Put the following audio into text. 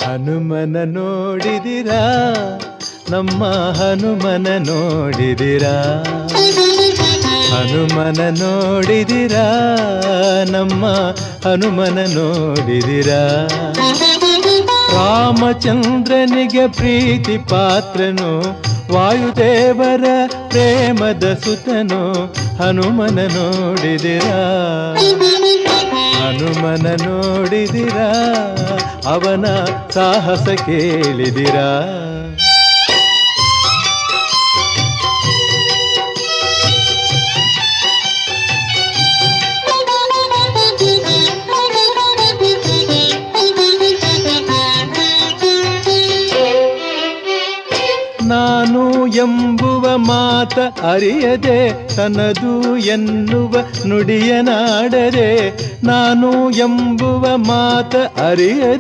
ಹನುಮನ ನೋಡಿದಿರಾ, ನಮ್ಮ ಹನುಮನ ನೋಡಿದಿರಾ? ಹನುಮನ ನೋಡಿದಿರಾ, ನಮ್ಮ ಹನುಮನ ನೋಡಿದಿರಾ? ರಾಮಚಂದ್ರನಿಗೆ ಪ್ರೀತಿ ಪಾತ್ರನು, ವಾಯುದೇವರ ಪ್ರೇಮದ ಸುತನು, ಹನುಮನ ನೋಡಿದಿರಾ? ಹನುಮನ ನೋಡಿದಿರಾ, ಅವನ ಸಾಹಸ ಕೇಳಿದಿರಾ? ನಾನು ಎಂಬುವ ಮಾತ ಅರಿಯದೆ, ತನದು ಎನ್ನುವ ನುಡಿಯನಾಡದೆ. ನಾನು ಎಂಬುವ ಮಾತ ಅರಿಯದೆ